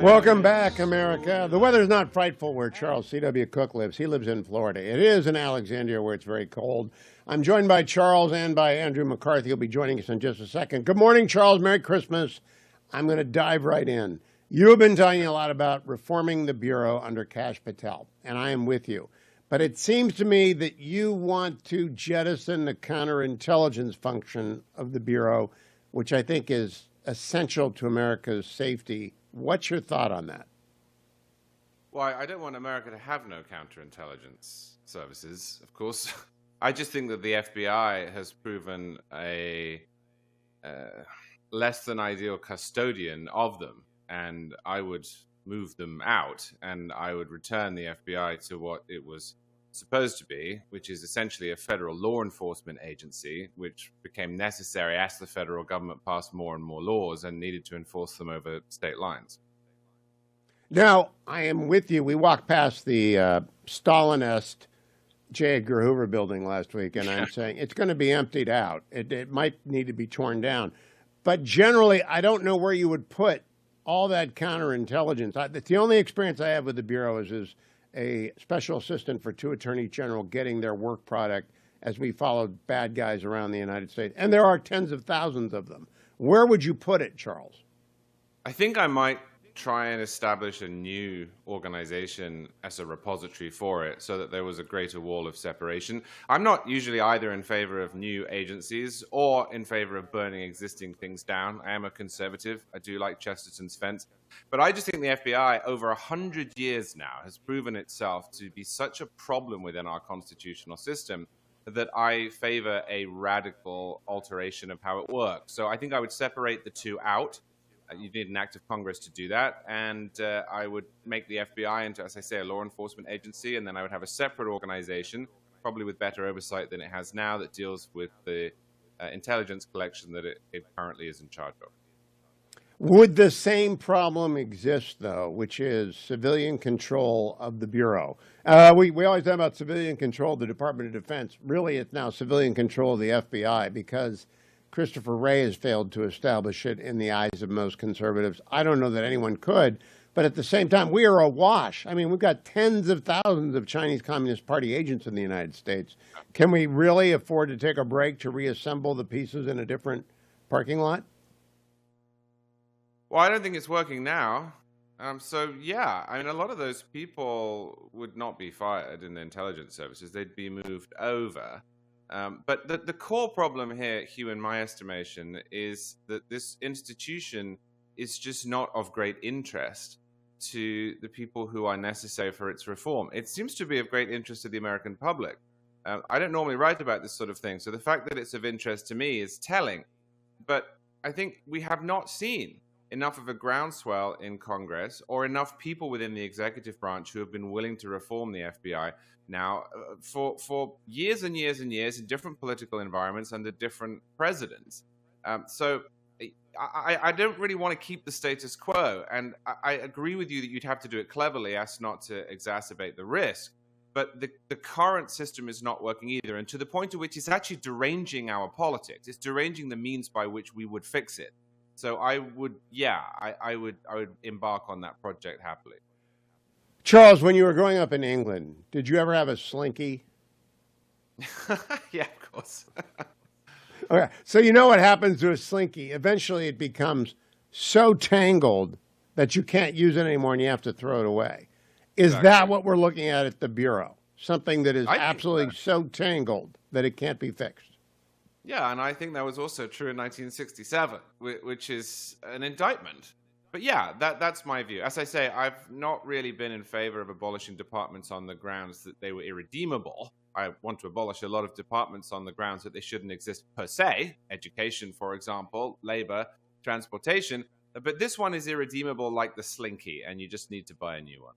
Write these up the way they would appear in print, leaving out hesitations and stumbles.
Welcome back, America. The weather's not frightful where Charles C.W. Cooke lives. He lives in Florida. It is in Alexandria where it's very cold. I'm joined by Charles and by Andrew McCarthy. He'll be joining us in just a second. Good morning, Charles. Merry Christmas. I'm going to dive right in. You have been talking a lot about reforming the Bureau under Kash Patel, and I am with you. But it seems to me that you want to jettison the counterintelligence function of the Bureau, which I think is essential to America's safety. What's your thought on that? Well, I don't want America to have no counterintelligence services, of course. I just think that the FBI has proven a less than ideal custodian of them, and I would move them out, and I would return the FBI to what it was supposed to be, which is essentially a federal law enforcement agency, which became necessary as the federal government passed more and more laws and needed to enforce them over state lines. Now, I am with you. We walked past the Stalinist J. Edgar Hoover building last week, and I'm saying it's going to be emptied out. It might need to be torn down. But generally, I don't know where you would put all that counterintelligence. The only experience I have with the Bureau is a special assistant for two attorneys general getting their work product as we followed bad guys around the United States. And there are tens of thousands of them. Where would you put it, Charles? I think I might try and establish a new organization as a repository for it so that there was a greater wall of separation. I'm not usually either in favor of new agencies or in favor of burning existing things down. I am a conservative. I do like Chesterton's fence. But I just think the FBI over 100 years now has proven itself to be such a problem within our constitutional system that I favor a radical alteration of how it works. So I think I would separate the two out. You need an act of Congress to do that. And I would make the FBI into, as I say, a law enforcement agency. And then I would have a separate organization, probably with better oversight than it has now, that deals with the intelligence collection that it currently is in charge of. Would the same problem exist, though, which is civilian control of the Bureau? We always talk about civilian control of the Department of Defense. Really, it's now civilian control of the FBI because Christopher Wray has failed to establish it in the eyes of most conservatives. I don't know that anyone could, but at the same time, we are awash. I mean, we've got tens of thousands of Chinese Communist Party agents in the United States. Can we really afford to take a break to reassemble the pieces in a different parking lot? Well, I don't think it's working now. So, yeah, I mean, a lot of those people would not be fired in the intelligence services. They'd be moved over. But the core problem here, Hugh, in my estimation, is that this institution is just not of great interest to the people who are necessary for its reform. It seems to be of great interest to the American public. I don't normally write about this sort of thing, so the fact that it's of interest to me is telling. But I think we have not seen enough of a groundswell in Congress or enough people within the executive branch who have been willing to reform the FBI now for years and years and years in different political environments under different presidents. So I don't really want to keep the status quo. And I agree with you that you'd have to do it cleverly as not to exacerbate the risk. But the current system is not working either. And to the point at which it's actually deranging our politics. It's deranging the means by which we would fix it. So I would embark on that project happily. Charles, when you were growing up in England, did you ever have a slinky? Yeah, of course. Okay, so you know what happens to a slinky? Eventually it becomes so tangled that you can't use it anymore and you have to throw it away. Is that what we're looking at the Bureau? Something that is absolutely so tangled that it can't be fixed? Yeah, and I think that was also true in 1967, which is an indictment. But yeah, that's my view. As I say, I've not really been in favor of abolishing departments on the grounds that they were irredeemable. I want to abolish a lot of departments on the grounds that they shouldn't exist per se. Education, for example, labor, transportation. But this one is irredeemable like the slinky, and you just need to buy a new one.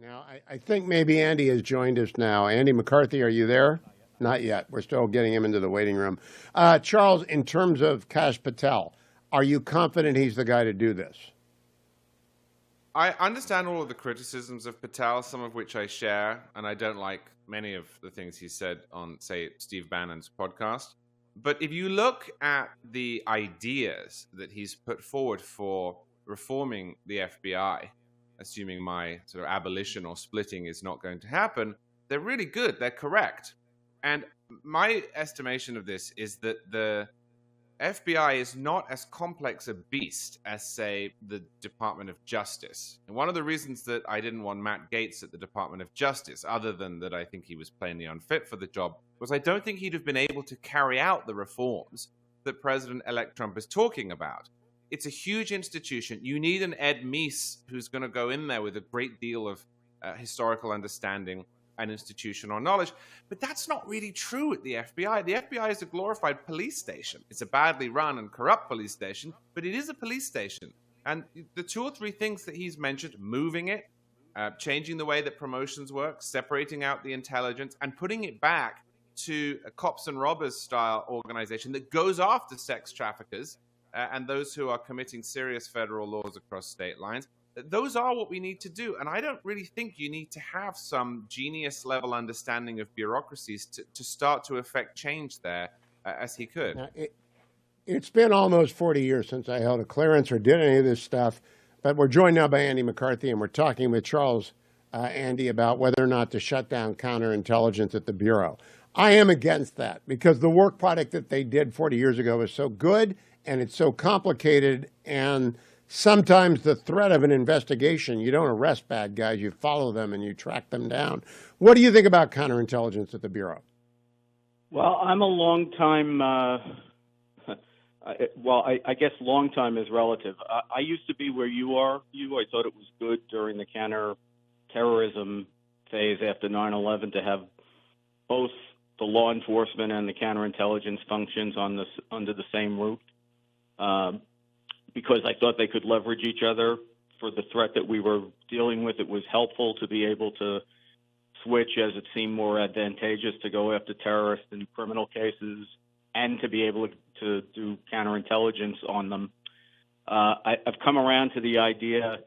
Now, I think maybe Andy has joined us now. Andy McCarthy, are you there? Not yet. We're still getting him into the waiting room. Charles, in terms of Kash Patel, are you confident he's the guy to do this? I understand all of the criticisms of Patel, some of which I share, and I don't like many of the things he said on, say, Steve Bannon's podcast. But if you look at the ideas that he's put forward for reforming the FBI, assuming my sort of abolition or splitting is not going to happen, they're really good. They're correct. And my estimation of this is that the FBI is not as complex a beast as, say, the Department of Justice. And one of the reasons that I didn't want Matt Gaetz at the Department of Justice, other than that I think he was plainly unfit for the job, was I don't think he'd have been able to carry out the reforms that President-elect Trump is talking about. It's a huge institution. You need an Ed Meese who's going to go in there with a great deal of historical understanding and institutional knowledge. But that's not really true at the FBI. The FBI is a glorified police station. It's a badly run and corrupt police station, but it is a police station. And the two or three things that he's mentioned, moving it, changing the way that promotions work, separating out the intelligence, and putting it back to a cops and robbers style organization that goes after sex traffickers and those who are committing serious federal laws across state lines. Those are what we need to do. And I don't really think you need to have some genius level understanding of bureaucracies to start to effect change there as he could. Now, it's been almost 40 years since I held a clearance or did any of this stuff, but we're joined now by Andy McCarthy, and we're talking with Charles, Andy, about whether or not to shut down counterintelligence at the Bureau. I am against that because the work product that they did 40 years ago is so good and it's so complicated, and sometimes the threat of an investigation, you don't arrest bad guys, you follow them and you track them down. What do you think about counterintelligence at the Bureau? Well, I'm a long time, I guess long time is relative. I used to be where you are. I thought it was good during the counterterrorism phase after 9/11 to have both the law enforcement and the counterintelligence functions under the same roof. Because I thought they could leverage each other for the threat that we were dealing with. It was helpful to be able to switch as it seemed more advantageous to go after terrorists and criminal cases and to be able to do counterintelligence on them. I've come around to the idea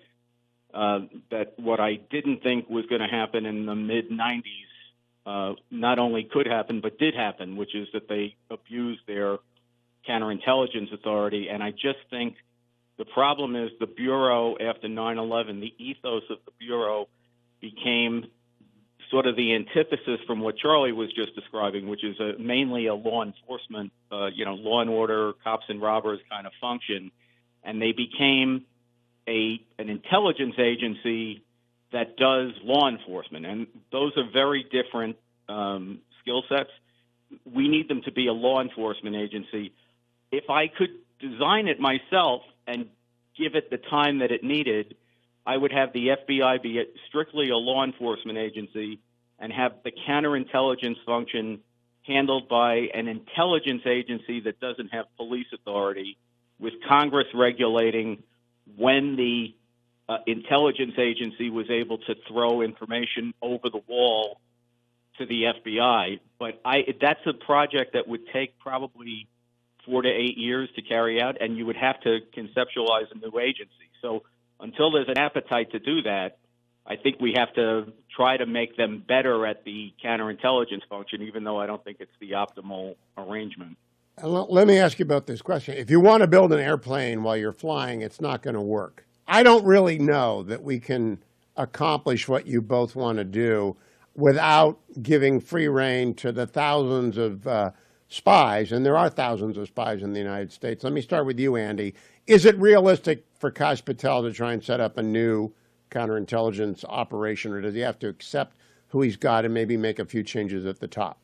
that what I didn't think was going to happen in the mid-90s not only could happen, but did happen, which is that they abused their counterintelligence authority. And I just think the problem is the Bureau after 9/11, the ethos of the Bureau became sort of the antithesis from what Charlie was just describing, which is mainly a law enforcement, law and order, cops and robbers kind of function. And they became an intelligence agency that does law enforcement. And those are very different skill sets. We need them to be a law enforcement agency. If I could design it myself and give it the time that it needed, I would have the FBI be strictly a law enforcement agency and have the counterintelligence function handled by an intelligence agency that doesn't have police authority, with Congress regulating when the intelligence agency was able to throw information over the wall to the FBI. But that's a project that would take probably 4 to 8 years to carry out, and you would have to conceptualize a new agency. So until there's an appetite to do that, I think we have to try to make them better at the counterintelligence function, even though I don't think it's the optimal arrangement. Let me ask you about this question. If you want to build an airplane while you're flying, it's not going to work. I don't really know that we can accomplish what you both want to do without giving free rein to the thousands of spies, and there are thousands of spies in the United States. Let me start with you, Andy. Is it realistic for Kash Patel to try and set up a new counterintelligence operation, or does he have to accept who he's got and maybe make a few changes at the top?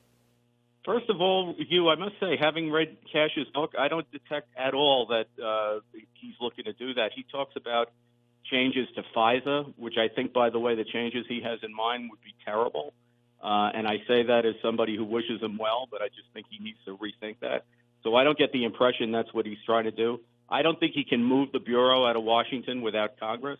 First of all, Hugh, I must say, having read Kash's book, I don't detect at all that he's looking to do that. He talks about changes to FISA, which I think, by the way, the changes he has in mind would be terrible. And I say that as somebody who wishes him well, but I just think he needs to rethink that. So I don't get the impression that's what he's trying to do. I don't think he can move the Bureau out of Washington without Congress.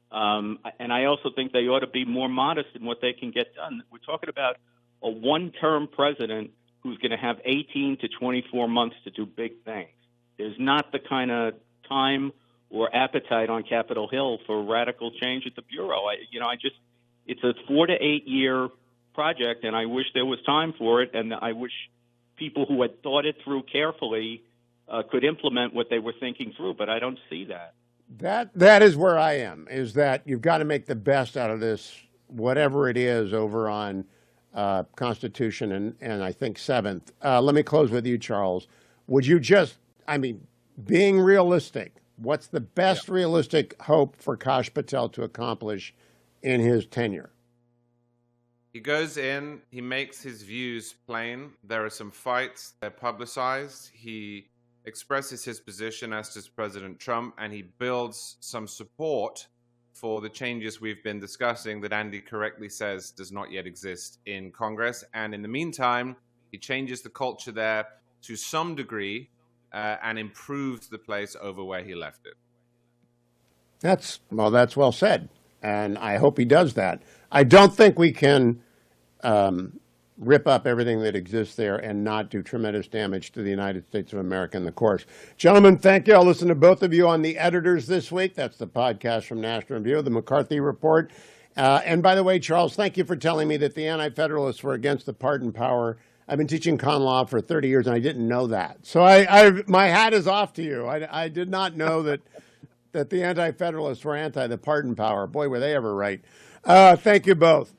And I also think they ought to be more modest in what they can get done. We're talking about a one-term president who's going to have 18 to 24 months to do big things. There's not the kind of time or appetite on Capitol Hill for radical change at the Bureau. It's a 4 to 8 year project, and I wish there was time for it, and I wish people who had thought it through carefully could implement what they were thinking through, but I don't see that. That is where I am, is that you've got to make the best out of this, whatever it is, over on Constitution and I think 7th. Let me close with you, Charles. Would you just, I mean, being realistic, what's the best realistic hope for Kash Patel to accomplish in his tenure? He goes in, he makes his views plain. There are some fights, they're publicized. He expresses his position, as does President Trump, and he builds some support for the changes we've been discussing that Andy correctly says does not yet exist in Congress. And in the meantime, he changes the culture there to some degree and improves the place over where he left it. That's well said. And I hope he does that. I don't think we can rip up everything that exists there and not do tremendous damage to the United States of America in the course. Gentlemen, thank you. I'll listen to both of you on The Editors this week. That's the podcast from National Review, the McCarthy Report. And by the way, Charles, thank you for telling me that the Anti-Federalists were against the pardon power. I've been teaching con law for 30 years, and I didn't know that. So my hat is off to you. I did not know that the Anti-Federalists were anti the pardon power. Boy, were they ever right. Thank you both.